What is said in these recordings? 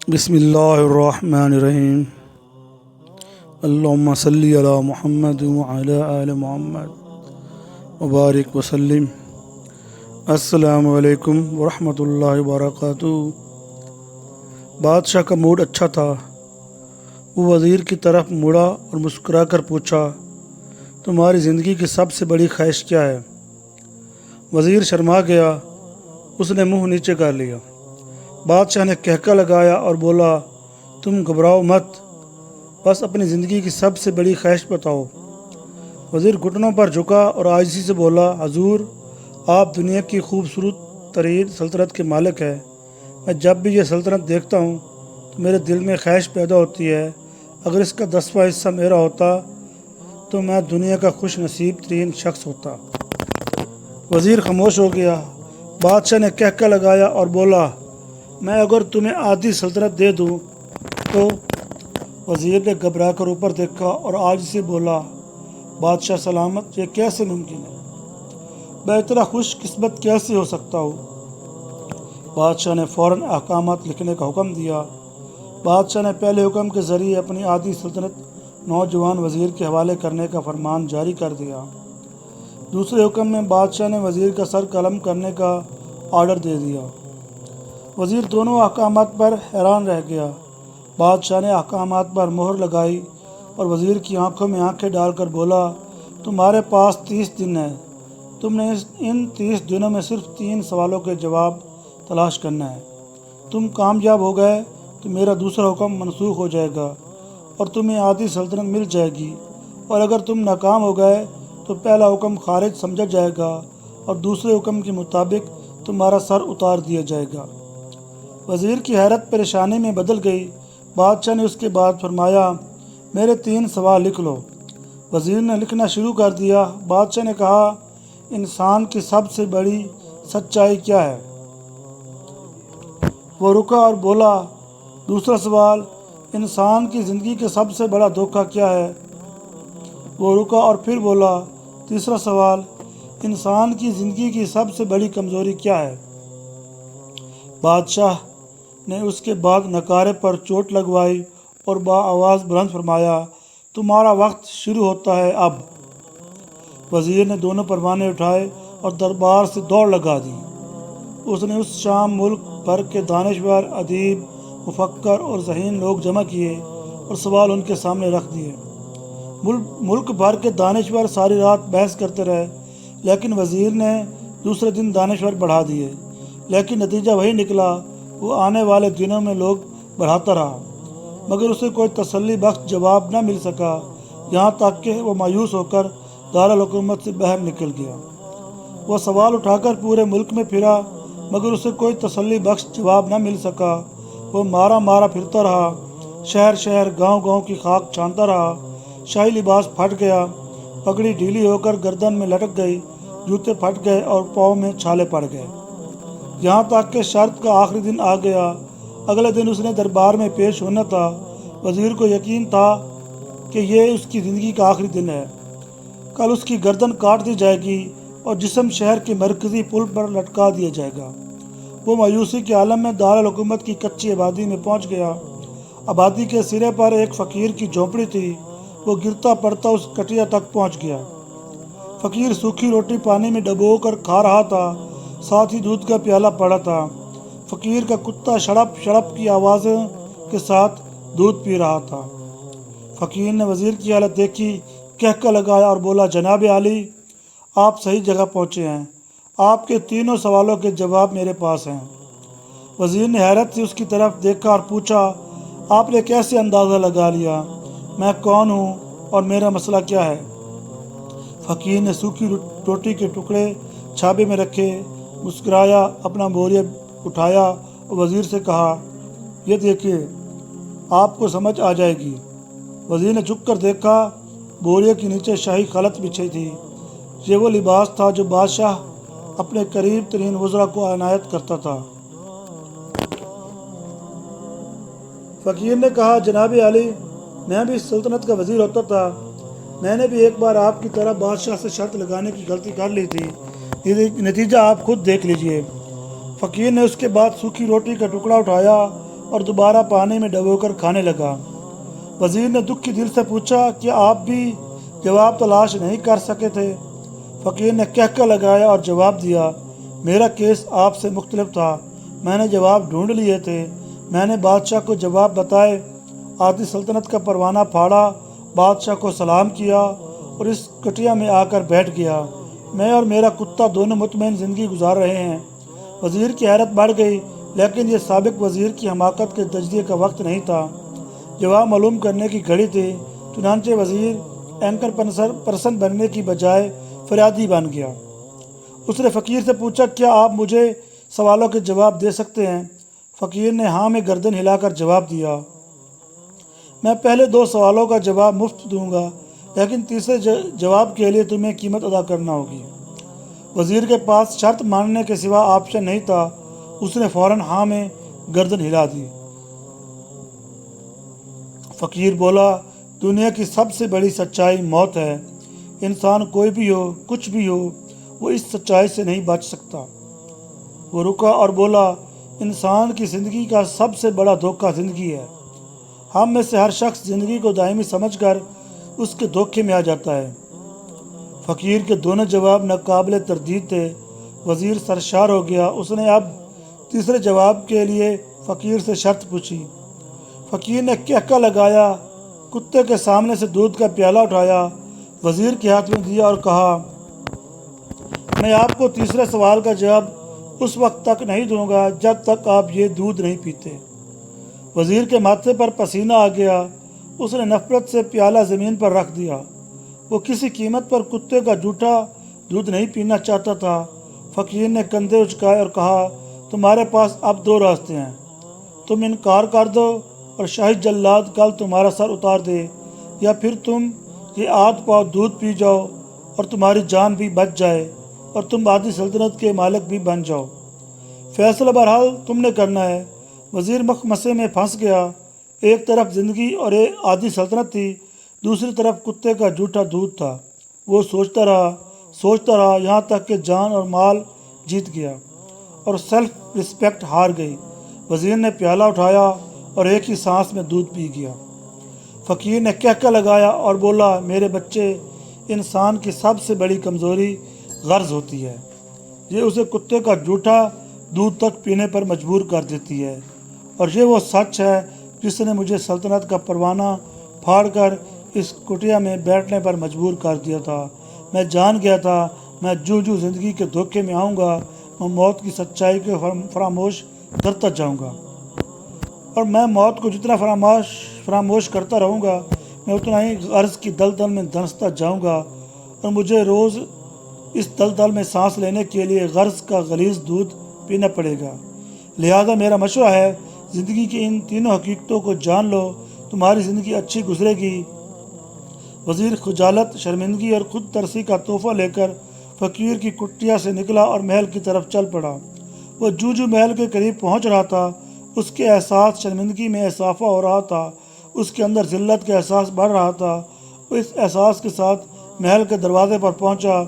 بسم اللہ الرحمن الرحیم اللہم صلی علی محمد وعلی آل محمد وبارک وسلم۔ السلام علیکم ورحمۃ اللہ وبرکاتہ۔ بادشاہ کا موڈ اچھا تھا۔ وہ وزیر کی طرف مڑا اور مسکرا کر پوچھا، تمہاری زندگی کی سب سے بڑی خواہش کیا ہے؟ وزیر شرما گیا، اس نے منہ نیچے کر لیا۔ بادشاہ نے کہکا لگایا اور بولا، تم گھبراؤ مت، بس اپنی زندگی کی سب سے بڑی خواہش بتاؤ۔ وزیر گھٹنوں پر جھکا اور عاجزی سے بولا، حضور، آپ دنیا کی خوبصورت ترین سلطنت کے مالک ہیں۔ میں جب بھی یہ سلطنت دیکھتا ہوں تو میرے دل میں خواہش پیدا ہوتی ہے، اگر اس کا 10واں حصہ میرا ہوتا تو میں دنیا کا خوش نصیب ترین شخص ہوتا۔ وزیر خاموش ہو گیا۔ بادشاہ نے کہکا لگایا اور بولا، میں اگر تمہیں آدھی سلطنت دے دوں تو؟ وزیر نے گھبرا کر اوپر دیکھا اور عاجزی سے بولا، بادشاہ سلامت، یہ کیسے ممکن ہے؟ میں اتنا خوش قسمت کیسے ہو سکتا ہوں؟ بادشاہ نے فوراً احکامات لکھنے کا حکم دیا۔ بادشاہ نے پہلے حکم کے ذریعے اپنی آدھی سلطنت نوجوان وزیر کے حوالے کرنے کا فرمان جاری کر دیا۔ دوسرے حکم میں بادشاہ نے وزیر کا سر قلم کرنے کا آرڈر دے دیا۔ وزیر دونوں احکامات پر حیران رہ گیا۔ بادشاہ نے احکامات پر مہر لگائی اور وزیر کی آنکھوں میں آنکھیں ڈال کر بولا، تمہارے پاس 30 دن ہیں۔ تم نے ان 30 دنوں میں صرف 3 سوالوں کے جواب تلاش کرنا ہے۔ تم کامیاب ہو گئے تو میرا دوسرا حکم منسوخ ہو جائے گا اور تمہیں آدھی سلطنت مل جائے گی، اور اگر تم ناکام ہو گئے تو پہلا حکم خارج سمجھا جائے گا اور دوسرے حکم کے مطابق تمہارا سر اتار دیا جائے گا۔ وزیر کی حیرت پریشانی میں بدل گئی۔ بادشاہ نے اس کے بعد فرمایا، میرے 3 سوال لکھ لو۔ وزیر نے لکھنا شروع کر دیا۔ بادشاہ نے کہا، انسان کی سب سے بڑی سچائی کیا ہے؟ وہ رکا اور بولا، دوسرا سوال، انسان کی زندگی کا سب سے بڑا دھوکہ کیا ہے؟ وہ رکا اور پھر بولا، تیسرا سوال، انسان کی زندگی کی سب سے بڑی کمزوری کیا ہے؟ بادشاہ نے اس کے بعد نکارے پر چوٹ لگوائی اور آواز بلند فرمایا، تمہارا وقت شروع ہوتا ہے اب۔ وزیر نے دونوں پروانے اٹھائے اور دربار سے دوڑ لگا دی۔ اس نے اس شام ملک بھر کے دانشور، ادیب، مفکر اور ذہین لوگ جمع کیے اور سوال ان کے سامنے رکھ دیے۔ ملک بھر کے دانشور ساری رات بحث کرتے رہے، لیکن وزیر نے دوسرے دن دانشور بڑھا دیے، لیکن نتیجہ وہی نکلا۔ وہ آنے والے دنوں میں لوگ بڑھاتا رہا، مگر اسے کوئی تسلی بخش جواب نہ مل سکا، یہاں تک کہ وہ مایوس ہو کر دارالحکومت سے باہر نکل گیا۔ وہ سوال اٹھا کر پورے ملک میں پھرا، مگر اسے کوئی تسلی بخش جواب نہ مل سکا۔ وہ مارا مارا پھرتا رہا، شہر شہر، گاؤں گاؤں کی خاک چھانتا رہا۔ شاہی لباس پھٹ گیا، پگڑی ڈھیلی ہو کر گردن میں لٹک گئی، جوتے پھٹ گئے اور پاؤں میں چھالے پڑ گئے، یہاں تک کہ شرط کا آخری دن آ گیا۔ اگلے دن اس نے دربار میں پیش ہونا تھا۔ وزیر کو یقین تھا کہ یہ اس کی زندگی کا آخری دن ہے۔ کل اس کی گردن کاٹ دی جائے گی اور جسم شہر کے مرکزی پل پر لٹکا دیا جائے گا۔ وہ مایوسی کے عالم میں دارالحکومت کی کچی آبادی میں پہنچ گیا۔ آبادی کے سرے پر ایک فقیر کی جھونپڑی تھی۔ وہ گرتا پڑتا اس کٹیا تک پہنچ گیا۔ فقیر سوکھی روٹی پانی میں ڈبو کر کھا رہا تھا، ساتھ ہی دودھ کا پیالہ پڑا تھا۔ فقیر کا کتا شڑپ شڑپ کی آوازوں کے ساتھ دودھ پی رہا تھا۔ فقیر نے وزیر کی حالت دیکھی، کہکا لگایا اور بولا، جناب عالی، آپ صحیح جگہ پہنچے ہیں۔ آپ کے 3 سوالوں کے جواب میرے پاس ہیں۔ وزیر نے حیرت سے اس کی طرف دیکھا اور پوچھا، آپ نے کیسے اندازہ لگا لیا میں کون ہوں اور میرا مسئلہ کیا ہے؟ فقیر نے سوکھی روٹی کے ٹکڑے چھابے میں رکھے، مسکرایا، اپنا بوریا اٹھایا اور وزیر سے کہا، یہ دیکھیے، آپ کو سمجھ آ جائے گی۔ وزیر نے جھک کر دیکھا، بوریا کے نیچے شاہی خلعت بچھی تھی۔ یہ وہ لباس تھا جو بادشاہ اپنے قریب ترین وزراء کو عنایت کرتا تھا۔ فقیر نے کہا، جناب عالی، میں بھی اس سلطنت کا وزیر ہوتا تھا۔ میں نے بھی ایک بار آپ کی طرح بادشاہ سے شرط لگانے کی غلطی کر لی تھی، نتیجہ آپ خود دیکھ لیجئے۔ فقیر نے اس کے بعد سوکھی روٹی کا ٹکڑا اٹھایا اور دوبارہ پانی میں ڈبو کر کھانے لگا۔ وزیر نے دکھی دل سے پوچھا کہ آپ بھی جواب تلاش نہیں کر سکے تھے؟ فقیر نے کہکہ لگایا اور جواب دیا، میرا کیس آپ سے مختلف تھا، میں نے جواب ڈھونڈ لیے تھے۔ میں نے بادشاہ کو جواب بتائے، آدھی سلطنت کا پروانہ پھاڑا، بادشاہ کو سلام کیا اور اس کٹیا میں آ کر بیٹھ گیا۔ میں اور میرا کتا دونوں مطمئن زندگی گزار رہے ہیں۔ وزیر کی حیرت بڑھ گئی، لیکن یہ سابق وزیر کی حماقت کے تجزیے کا وقت نہیں تھا، جواب معلوم کرنے کی گھڑی تھی۔ چنانچہ وزیر اینکر پرسن بننے کی بجائے فریادی بن گیا۔ اس نے فقیر سے پوچھا، کیا آپ مجھے سوالوں کے جواب دے سکتے ہیں؟ فقیر نے ہاں میں گردن ہلا کر جواب دیا، میں پہلے 2 سوالوں کا جواب مفت دوں گا، لیکن تیسرے جواب کے لیے تمہیں قیمت ادا کرنا ہوگی۔ وزیر کے پاس شرط ماننے کے سوا آپشن نہیں تھا، اس نے فوراً ہاں میں گردن ہلا دی۔ فقیر بولا، دنیا کی سب سے بڑی سچائی موت ہے۔ انسان کوئی بھی ہو، کچھ بھی ہو، وہ اس سچائی سے نہیں بچ سکتا۔ وہ رکا اور بولا، انسان کی زندگی کا سب سے بڑا دھوکہ زندگی ہے۔ ہم میں سے ہر شخص زندگی کو دائمی سمجھ کر اس کے دھوکے میں آ جاتا ہے۔ فقیر کے دونوں جواب ناقابل تردید تھے۔ وزیر سرشار ہو گیا۔ اس نے اب تیسرے جواب کے لیے فقیر سے شرط پوچھی۔ فقیر نے کہکہ لگایا، کتے کے سامنے سے دودھ کا پیالہ اٹھایا، وزیر کے ہاتھ میں دیا اور کہا، میں آپ کو تیسرے سوال کا جواب اس وقت تک نہیں دوں گا جب تک آپ یہ دودھ نہیں پیتے۔ وزیر کے ماتھے پر پسینہ آ گیا۔ اس نے نفرت سے پیالہ زمین پر رکھ دیا۔ وہ کسی قیمت پر کتے کا جھوٹا دودھ نہیں پینا چاہتا تھا۔ فقیر نے کندھے اچکائے اور کہا، تمہارے پاس اب 2 راستے ہیں، تم انکار کر دو اور شاہی جلاد کل تمہارا سر اتار دے، یا پھر تم یہ آدھ پاؤ دودھ پی جاؤ اور تمہاری جان بھی بچ جائے اور تم آدھی سلطنت کے مالک بھی بن جاؤ۔ فیصلہ بہرحال تم نے کرنا ہے۔ وزیر مخمسے میں پھنس گیا۔ ایک طرف زندگی اور آدھی سلطنت تھی، دوسری طرف کتے کا جھوٹا دودھ تھا۔ وہ سوچتا رہا یہاں تک کہ جان اور مال جیت گیا اور سیلف رسپیکٹ ہار گئی۔ وزیر نے پیالہ اٹھایا اور ایک ہی سانس میں دودھ پی گیا۔ فقیر نے کہکہ لگایا اور بولا، میرے بچے، انسان کی سب سے بڑی کمزوری غرض ہوتی ہے، یہ اسے کتے کا جھوٹا دودھ تک پینے پر مجبور کر دیتی ہے، اور یہ وہ سچ ہے جس نے مجھے سلطنت کا پروانہ پھاڑ کر اس کٹیا میں بیٹھنے پر مجبور کر دیا تھا۔ میں جان گیا تھا میں جو زندگی کے دھوکے میں آؤں گا، میں موت کی سچائی کو فراموش کرتا جاؤں گا، اور میں موت کو جتنا فراموش کرتا رہوں گا، میں اتنا ہی غرض کی دلدل میں دھنستا جاؤں گا، اور مجھے روز اس دلدل میں سانس لینے کے لیے غرض کا غلیظ دودھ پینا پڑے گا۔ لہذا میرا مشورہ ہے، زندگی کی ان تینوں حقیقتوں کو جان لو، تمہاری زندگی اچھی گزرے گی۔ وزیر خجالت، شرمندگی اور خود ترسی کا تحفہ لے کر فقیر کی کٹیا سے نکلا اور محل کی طرف چل پڑا۔ وہ جو محل کے قریب پہنچ رہا تھا، اس کے احساس شرمندگی میں اضافہ ہو رہا تھا، اس کے اندر ذلت کا احساس بڑھ رہا تھا۔ وہ اس احساس کے ساتھ محل کے دروازے پر پہنچا۔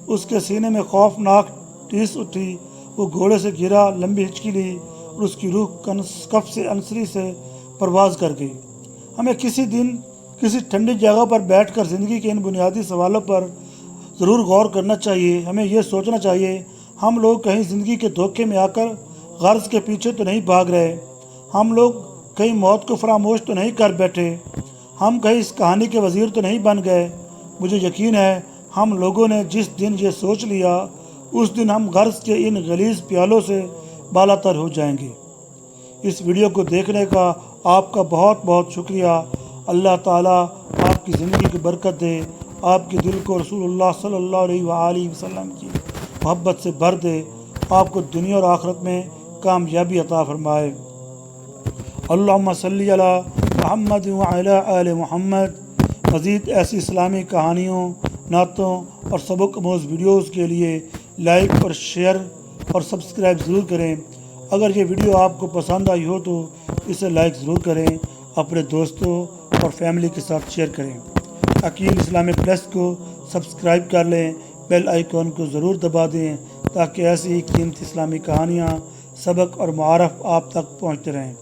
اس کے سینے میں خوفناک ٹیس اٹھی۔ وہ گھوڑے سے گرا، لمبی ہچکی لی اور اس کی روح کف سے انصری سے پرواز کر گئی۔ ہمیں کسی دن کسی ٹھنڈی جگہ پر بیٹھ کر زندگی کے ان بنیادی سوالوں پر ضرور غور کرنا چاہیے۔ ہمیں یہ سوچنا چاہیے، ہم لوگ کہیں زندگی کے دھوکے میں آ کر غرض کے پیچھے تو نہیں بھاگ رہے، ہم لوگ کہیں موت کو فراموش تو نہیں کر بیٹھے، ہم کہیں اس کہانی کے وزیر تو نہیں بن گئے۔ مجھے یقین ہے ہم لوگوں نے جس دن یہ سوچ لیا، اس دن ہم غرض کے ان غلیظ پیالوں سے بالاتر ہو جائیں گے۔ اس ویڈیو کو دیکھنے کا آپ کا بہت بہت شکریہ۔ اللہ تعالیٰ آپ کی زندگی کی برکت دے، آپ کے دل کو رسول اللہ صلی اللہ علیہ وآلہ وسلم کی محبت سے بھر دے، آپ کو دنیا اور آخرت میں کامیابی عطا فرمائے۔ اللہم صلی علی محمد وعلی آل محمد۔ مزید ایسی اسلامی کہانیوں، نعتوں اور سبق آموز ویڈیوز کے لیے لائک اور شیئر اور سبسکرائب ضرور کریں۔ اگر یہ ویڈیو آپ کو پسند آئی ہو تو اسے لائک ضرور کریں، اپنے دوستوں اور فیملی کے ساتھ شیئر کریں۔ عقیل اسلامک پریس کو سبسکرائب کر لیں، بیل آئیکن کو ضرور دبا دیں تاکہ ایسی ہی قیمتی اسلامی کہانیاں، سبق اور معارف آپ تک پہنچتے رہیں۔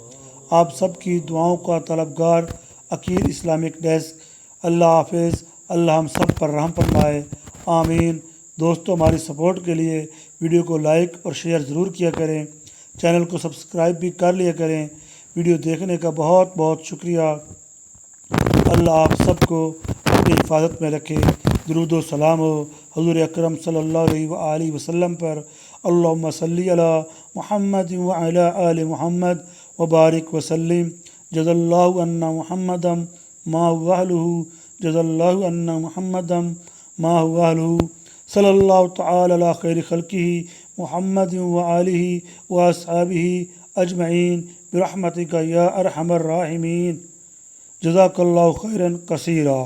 آپ سب کی دعاؤں کا طلبگار عقیل اسلامک ڈیسک۔ اللہ حافظ۔ اللہ ہم سب پر رحم فرمائے، آمین۔ دوستو، ہماری سپورٹ کے لیے ویڈیو کو لائک اور شیئر ضرور کیا کریں، چینل کو سبسکرائب بھی کر لیا کریں۔ ویڈیو دیکھنے کا بہت بہت شکریہ۔ اللہ آپ سب کو اپنی حفاظت میں رکھے۔ درود و سلام ہو حضور اکرم صلی اللہ علیہ وآلہ وسلم پر۔ اللہم صلی علی محمد وعلی آل محمد وبارک وسلم۔ جزا اللہ عنا محمدا ما هو اہلہ، جزا اللہ عنا محمدا ما هو اہلہ۔ صلی اللہ تعالی علی خیر خلقہ محمد وآلہ واصحابہ اجمعین برحمتک یا ارحم الراحمین۔ جزاک اللہ خیرا کثیرا۔